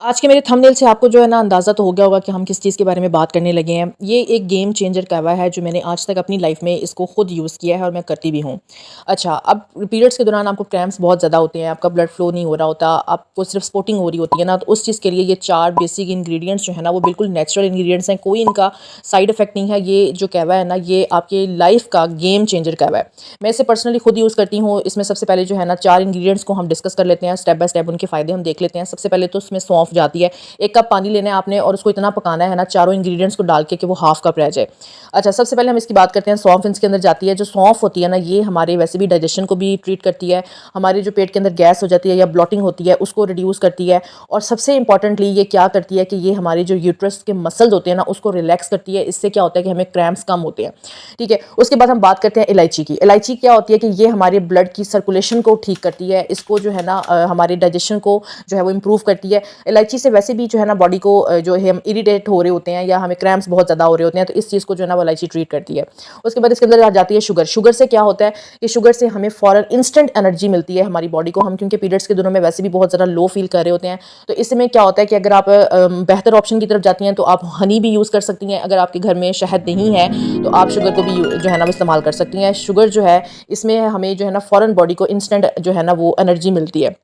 आज के मेरे थंबनेल से आपको जो है ना अंदाज़ा तो हो गया होगा कि हम किस चीज़ के बारे में बात करने लगे हैं। ये एक गेम चेंजर कहवा है जो मैंने आज तक अपनी लाइफ में इसको खुद यूज़ किया है और मैं करती भी हूँ। अच्छा, अब पीरियड्स के दौरान आपको क्रैम्प्स बहुत ज़्यादा होते हैं, आपका ब्लड फ्लो नहीं हो रहा होता, आपको सिर्फ स्पॉटिंग हो रही होती है ना, तो उस चीज़ के लिए ये 4 बेसिक इंग्रीडिएंट्स जो है ना वो बिल्कुल नेचुरल इंग्रीडिएंट्स हैं, कोई इनका साइड इफ़ेक्ट नहीं है। ये जो कहवा है ना ये आपकी लाइफ़ का गेम चेंजर कहवा है। मैं इसे पर्सनली खुद यूज़ करती हूँ। इसमें सबसे पहले जो है ना 4 इंग्रीडिएंट्स को हम डिस्कस कर लेते हैं, स्टेप बाय स्टेप उनके फ़ायदे हम देख लेते हैं। सबसे पहले तो उसमें सौंफ जाती है। 1 कप पानी लेना है आपने और उसको इतना पकाना है ना चारों इंग्रीडिएंट्स को डाल के कि वो हाफ कप रह जाए। अच्छा, सबसे पहले हम इसकी बात करते हैं सौंफ इसके अंदर जाती है। जो सौंफ होती है ना ये हमारे वैसे भी डाइजेशन को भी ट्रीट करती है, हमारे जो पेट के अंदर गैस हो जाती है या ब्लॉटिंग होती है उसको रिड्यूस करती है, और सबसे इंपॉर्टेंटली ये क्या करती है कि ये हमारे जो यूट्रस के मसल्स होते हैं ना उसको रिलैक्स करती है। इससे क्या होता है कि हमें क्रैम्प्स कम होते हैं। ठीक है, उसके बाद हम बात करते हैं इलायची की। इलायची क्या होती है कि ये हमारे ब्लड की सर्कुलेशन को ठीक करती है, इसको जो है ना हमारे डाइजेशन को जो है वो इम्प्रूव करती है। इलायची से वैसे भी जो है ना बॉडी को जो है हम इरिटेट हो रहे होते हैं या हमें क्रैम्प्स बहुत ज़्यादा हो रहे होते हैं, तो इस चीज़ को जो है ना वो इलायची ट्रीट करती है। उसके बाद इसके अंदर आ जाती है शुगर। शुगर से क्या होता है कि शुगर से हमें फ़ौरन इंस्टेंट एनर्जी मिलती है हमारी बॉडी को। हम क्योंकि पीरियड्स के दिनों में वैसे भी बहुत ज़्यादा लो फील कर रहे होते हैं, तो इसमें क्या होता है कि अगर आप बेहतर ऑप्शन की तरफ जाती हैं तो आप हनी भी यूज़ कर सकती हैं। अगर आपके घर में शहद नहीं है तो आप शुगर को भी जो है ना वो इस्तेमाल कर सकती हैं। शुगर जो है इसमें हमें जो है ना फ़ौरन बॉडी को इंस्टेंट जो है ना वो एनर्जी मिलती है।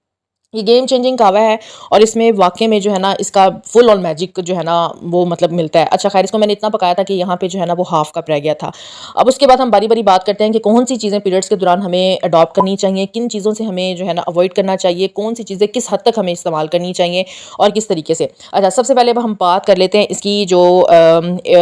ये गेम चेंजिंग कहवा है और इसमें वाक़ई में जो है ना इसका फुल ऑन मैजिक जो है ना वो मतलब मिलता है। अच्छा, ख़ैर इसको मैंने इतना पकाया था कि यहाँ पे जो है ना वो हाफ़ कप रह गया था। अब उसके बाद हम बारी-बारी बात करते हैं कि कौन-सी चीज़ें पीरियड्स के दौरान हमें अडॉप्ट करनी चाहिए, किन चीज़ों से हमें जो है ना अवॉइड करना चाहिए, कौन-सी चीज़ें किस हद तक हमें इस्तेमाल करनी चाहिए और किस तरीके से। अच्छा, सबसे पहले अब हम बात कर लेते हैं इसकी जो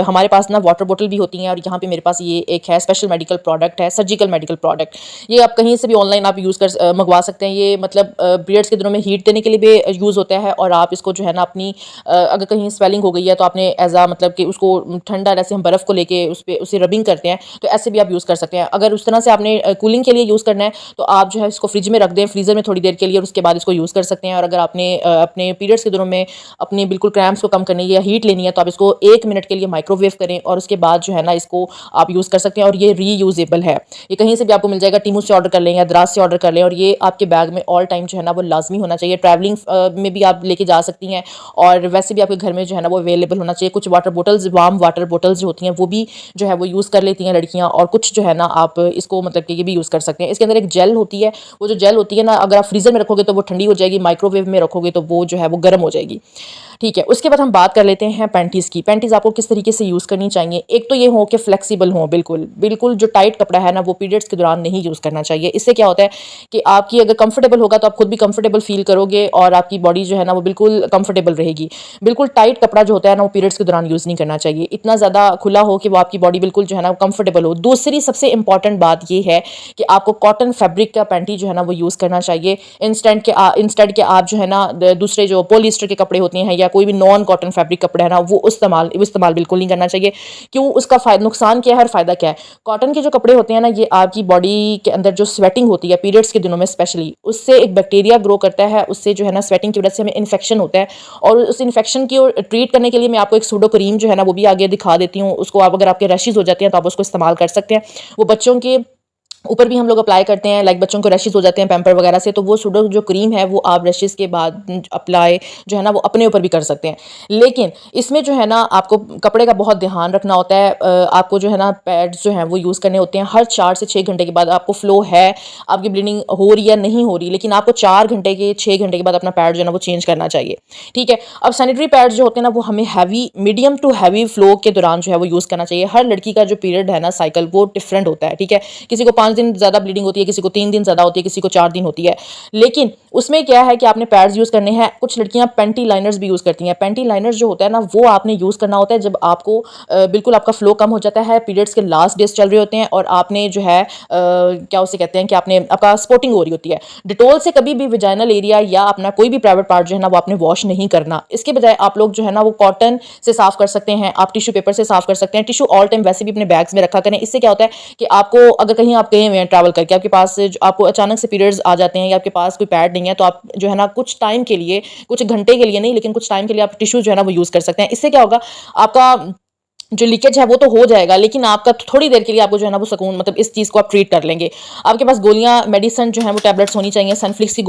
हमारे पास ना वाटर बॉटल भी होती हैं, और यहाँ पे मेरे पास ये एक है स्पेशल मेडिकल प्रोडक्ट है, सर्जिकल मेडिकल प्रोडक्ट। ये आप कहीं से भी ऑनलाइन आप यूज़ कर मँगवा सकते हैं। ये मतलब पीरियड्स के दिनों में हीट देने के लिए भी यूज़ होता है, और आप इसको जो है ना अपनी अगर कहीं स्वेलिंग हो गई है तो आपने एज़ अ मतलब कि उसको ठंडा, जैसे हम बर्फ़ को लेके उस पे उसे रबिंग करते हैं, तो ऐसे भी आप यूज़ कर सकते हैं। अगर उस तरह से आपने कूलिंग के लिए यूज़ करना है तो आप जो है इसको फ्रिज में रख दें, फ्रीज़र में थोड़ी देर के लिए, और उसके बाद इसको यूज़ कर सकते हैं। और अगर आपने अपने पीरियड्स के दिनों में अपने बिल्कुल क्रैम्प्स को कम करनी है या हीट लेनी है तो आप इसको 1 मिनट के लिए माइक्रोवेव करें, और उसके बाद जो है ना इसको आप यूज़ कर सकते हैं, और ये रीयूजेबल है। ये कहीं से भी आपको मिल जाएगा, टीमू से ऑर्डर कर लें या दराज से ऑर्डर कर लें, और ये आपके बैग में ऑल टाइम जो है ना वो लाजमी होना चाहिए। ट्रैवलिंग में भी आप लेके जा सकती हैं, और वैसे भी आपके घर में जो है ना वो अवेलेबल होना चाहिए। कुछ water bottles, warm water bottles जो होती हैं वो भी जो है वो यूज़ कर लेती हैं लड़कियां, और कुछ जो है ना आप इसको मतलब कि ये भी यूज़ कर सकते हैं। इसके अंदर एक जेल होती है, वो जो जेल होती है ना अगर आप फ्रीज़र में रखोगे तो वो ठंडी हो जाएगी, माइक्रोवेव में रखोगे तो वो जो है वो गर्म हो जाएगी। ठीक है, उसके बाद हम बात कर लेते हैं पैंटीज़ की। पैंटीज़ आपको किस तरीके से यूज़ करनी चाहिए। एक तो ये हो कि फ्लेक्सिबल हो, बिल्कुल बिल्कुल जो टाइट कपड़ा है ना वो पीरियड्स के दौरान नहीं यूज़ करना चाहिए। इससे क्या होता है कि आपकी अगर कंफर्टेबल होगा तो आप खुद भी कंफर्टेबल फील करोगे, और आपकी बॉडी जो है ना वो बिल्कुल कंफर्टेबल रहेगी। बिल्कुल टाइट कपड़ा जो होता है ना वो पीरियड्स के दौरान यूज़ नहीं करना चाहिए। इतना ज़्यादा खुला हो कि वो आपकी बॉडी बिल्कुल जो है ना कंफर्टेबल हो। दूसरी सबसे इंपॉर्टेंट बात ये है कि आपको कॉटन फैब्रिक का पैंटी जो है ना वो यूज़ करना चाहिए। इंस्टेड के आप जो है ना दूसरे जो पॉलिएस्टर के कपड़े होते हैं या कोई भी नॉन कॉटन फैब्रिक कपड़ा है ना वो इस्तेमाल बिल्कुल नहीं करना चाहिए। क्यों, उसका नुकसान क्या है और फ़ायदा क्या है। कॉटन के जो कपड़े होते हैं ना ये आपकी बॉडी के अंदर जो स्वेटिंग होती है पीरियड्स के दिनों में स्पेशली, उससे एक बैक्टीरिया ग्रो करता है, उससे जो है ना स्वेटिंग की वजह से हमें इन्फेक्शन होता है, और उस इन्फेक्शन की ट्रीट करने के लिए मैं आपको एक सूडो क्रीम जो है ना वो भी आगे दिखा देती हूँ। उसको आप, अगर आपके रैशेज़ हो जाते हैं तो आप उसको इस्तेमाल कर सकते हैं। वो बच्चों के ऊपर भी हम लोग अप्लाई करते हैं, लाइक बच्चों को रैशेज़ हो जाते हैं पैम्पर वगैरह से, तो वो सूडो जो क्रीम है वो आप रैशेज़ के बाद अप्लाई जो है ना वो अपने ऊपर भी कर सकते हैं। लेकिन इसमें जो है ना आपको कपड़े का बहुत ध्यान रखना होता है। आपको जो है ना पैड्स जो हैं वो यूज़ करने होते हैं हर 4 से 6 घंटे के बाद। आपको फ्लो है, आपकी ब्लीडिंग हो रही है नहीं हो रही, लेकिन आपको 4 घंटे के 6 घंटे के बाद अपना पैड जो है ना वो चेंज करना चाहिए। ठीक है, अब सैनिटरी पैड्स जो होते हैं ना वो हमें heavy, medium to heavy flow के दौरान जो है वो यूज़ करना चाहिए। हर लड़की का जो पीरियड है ना साइकिल वो डिफरेंट होता है। ठीक है, किसी को 5 दिन ज़्यादा ब्लीडिंग होती है, किसी को 3 दिन ज़्यादा होती है, किसी को 4 दिन होती है। लेकिन उसमें क्या है कि आपने पैड्स यूज़ करने हैं। कुछ लड़कियां पेंटी लाइनर्स भी यूज़ करती हैं। पेंटी लाइनर्स जो होता है ना वो आपने यूज़ करना होता है जब आपको बिल्कुल आपका फ्लो कम हो जाता है, पीरियड्स के लास्ट डेज चल रहे होते हैं, और आपने जो है क्या उसे कहते हैं कि आपने आपका स्पॉटिंग हो रही होती है। डिटोल से कभी भी विजाइनल एरिया या अपना कोई भी प्राइवेट पार्ट जो है ना वो आपने वॉश नहीं करना। इसके बजाय आप लोग जो है ना वो कॉटन से साफ कर सकते हैं, आप टिश्यू पेपर से साफ कर सकते हैं। टिश्यू ऑल टाइम वैसे भी अपने बैग्स में रखा करें। इससे क्या होता है कि आपको अगर कहीं आप गए हुए हैं ट्रैवल करके, आपके पास आपको अचानक से पीरियड्स आ जाते हैं या आपके पास कोई पैड नहीं है, तो आप जो है ना कुछ टाइम के लिए, कुछ घंटे के लिए नहीं लेकिन कुछ टाइम के लिए आप टिश्यू जो है ना वो यूज़ कर सकते हैं। इससे क्या होगा, आपका जो लीकेज है वो तो हो जाएगा, लेकिन आपका थोड़ी देर के लिए आपको जो है ना वो सुकून, मतलब इस चीज़ को आप ट्रीट कर लेंगे। आपके पास गोलियाँ, मेडिसिन जो है वो टैबलेट्स होनी चाहिए, सनफ्लिक्स की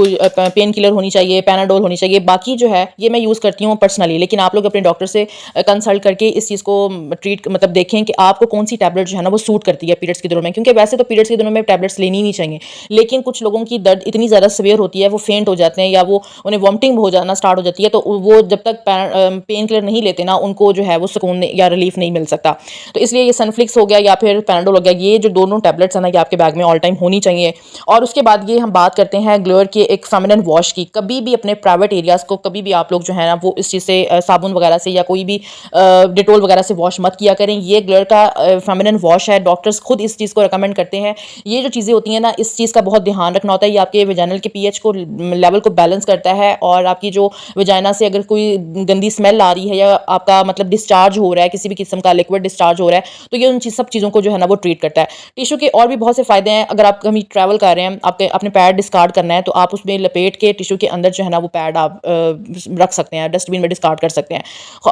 पेन किलर होनी चाहिए, पैनाडोल होनी चाहिए। बाकी जो है ये मैं यूज़ करती हूँ पर्सनली, लेकिन आप लोग अपने डॉक्टर से कंसल्ट करके इस चीज़ को ट्रीट, मतलब देखें कि आपको कौन सी टैबलेट जो है ना वो सूट करती है पीरियड्स के दिनों में, क्योंकि वैसे तो पीरियड्स के दिनों में टैबलेट्स लेनी नहीं चाहिए, लेकिन कुछ लोगों की दर्द इतनी ज़्यादा सीवियर होती है, वो फेंट हो जाते हैं या वो उन्हें वॉमिटिंग हो जाना स्टार्ट हो जाती है, तो वो जब तक पेन किलर नहीं लेते ना, उनको जो है वो सुकून या रिलीफ नहीं मिल सकता। तो इसलिए ये सनफ्लिक्स हो गया या फिर पैनाडोल हो गया, ये जो दोनों टैबलेट्स हैं ना, ये आपके बैग में ऑल टाइम होनी चाहिए। और उसके बाद ये हम बात करते हैं ग्लोअर के एक फेमिनिन वॉश की। कभी भी अपने प्राइवेट एरियाज़ को कभी भी आप लोग जो है ना वो इस चीज़ से साबुन वगैरह से या कोई भी डिटोल वगैरह से वॉश मत किया करें। ये ग्लोअर का फेमिनिन वॉश है, डॉक्टर्स खुद इस चीज़ को रिकमेंड करते हैं। ये जो चीज़ें होती हैं ना, इस चीज़ का बहुत ध्यान रखना होता है। ये आपके वेजाइनल के पीएच को लेवल को बैलेंस करता है, और आपकी जो वेजाइना से अगर कोई गंदी स्मेल आ रही है या आपका मतलब डिस्चार्ज हो रहा है, किसी भी किस्म का लिक्विड डिस्चार्ज हो रहा है, तो ये उन सब चीज़ों को जो है ना वो ट्रीट करता है। टिश्यू के और भी बहुत से फ़ायदे हैं। अगर आप कहीं ट्रैवल कर रहे हैं, आपके अपने पैड डिस्कार्ड करना है, तो आप उसमें लपेट के टिश्यू के अंदर जो है ना वो पैड आप रख सकते हैं, डस्टबिन में डिस्कार्ड कर सकते हैं।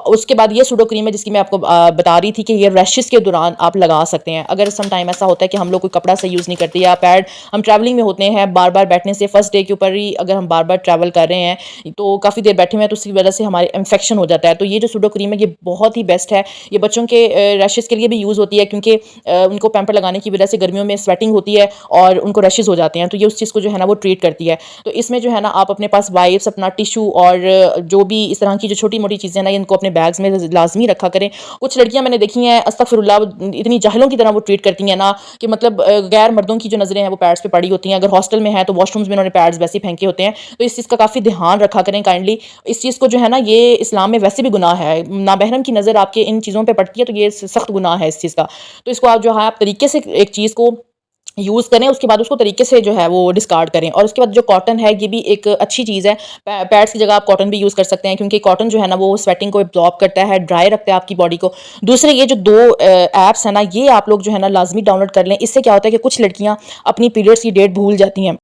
उसके बाद ये सूडो क्रीम है, जिसकी मैं आपको बता रही थी कि ये रैशेस के दौरान आप लगा सकते हैं। अगर सम टाइम ऐसा होता है कि हम लोग कोई कपड़ा से यूज़ नहीं करते, या पैड हम ट्रैवलिंग में होते हैं, बार बार बैठने से, फर्स्ट डे के ऊपर ही अगर हम बार बार ट्रैवल कर रहे हैं तो काफ़ी देर बैठे हुए हैं, तो उसकी वजह से हमारे इन्फेक्शन हो जाता है। तो ये जो सूडो क्रीम है ये बहुत ही बेस्ट है। ये बच्चों के रैशेस के लिए भी यूज़ होती है, क्योंकि उनको पैम्पर लगाने की वजह से गर्मियों में स्वेटिंग होती है और उनको रशेज़ हो जाते हैं, तो ये उस चीज़ को जो है ना वो ट्रीट करती है। तो इसमें जो है ना आप अपने पास वाइप्स, अपना टिश्यू और जो भी इस तरह की जो छोटी मोटी चीज़ें ना, इनको अपने बैग्स में लाजमी रखा करें। कुछ लड़कियां मैंने देखी हैं, अस्तगफिरुल्लाह, इतनी जाहिलों की तरह वो ट्रीट करती हैं ना, कि मतलब गैर मर्दों की जो नज़रें हैं वो पैड्स पे पड़ी होती हैं। अगर हॉस्टल में है तो वॉशरूम्स में उन्होंने पैड्स वैसे ही फेंके होते हैं। तो इस चीज़ का काफ़ी ध्यान रखा करें काइंडली। इस चीज़ को जो है ना, ये इस्लाम में वैसे भी गुनाह है, नाबहरम की नज़र आपके इन चीज़ों पर पड़ती है, तो ये सख्त गुनाह है इस चीज़ का। तो इसको आप जो है आप तरीके से एक चीज़ को यूज़ करें, उसके बाद उसको तरीके से जो है वो डिस्कार्ड करें। और उसके बाद जो कॉटन है, ये भी एक अच्छी चीज़ है। पैड्स की जगह आप कॉटन भी यूज़ कर सकते हैं, क्योंकि कॉटन जो है ना वो स्वेटिंग को एब्जॉर्ब करता है, ड्राई रखता है आपकी बॉडी को। दूसरे ये जो 2 ऐप्स हैं ना, ये आप लोग जो है ना लाजमी डाउनलोड कर लें। इससे क्या होता है कि कुछ लड़कियाँ अपनी पीरियड्स की डेट भूल जाती हैं।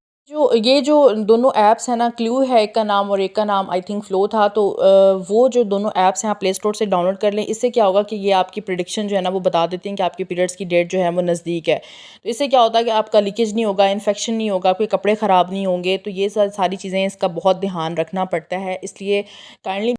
ये जो दोनों ऐप्स हैं ना, क्लू है एक का नाम और एक का नाम आई थिंक फ्लो था, तो वो जो दोनों ऐप्स हैं आप प्ले स्टोर से डाउनलोड कर लें। इससे क्या होगा कि ये आपकी प्रिडिक्शन जो है ना वो बता देती हैं कि आपकी पीरियड्स की डेट जो है वो नज़दीक है। तो इससे क्या होता है कि आपका लीकेज नहीं होगा, इन्फेक्शन नहीं होगा, आपके कपड़े ख़राब नहीं होंगे। तो ये सारी चीज़ें, इसका बहुत ध्यान रखना पड़ता है, इसलिए काइंडली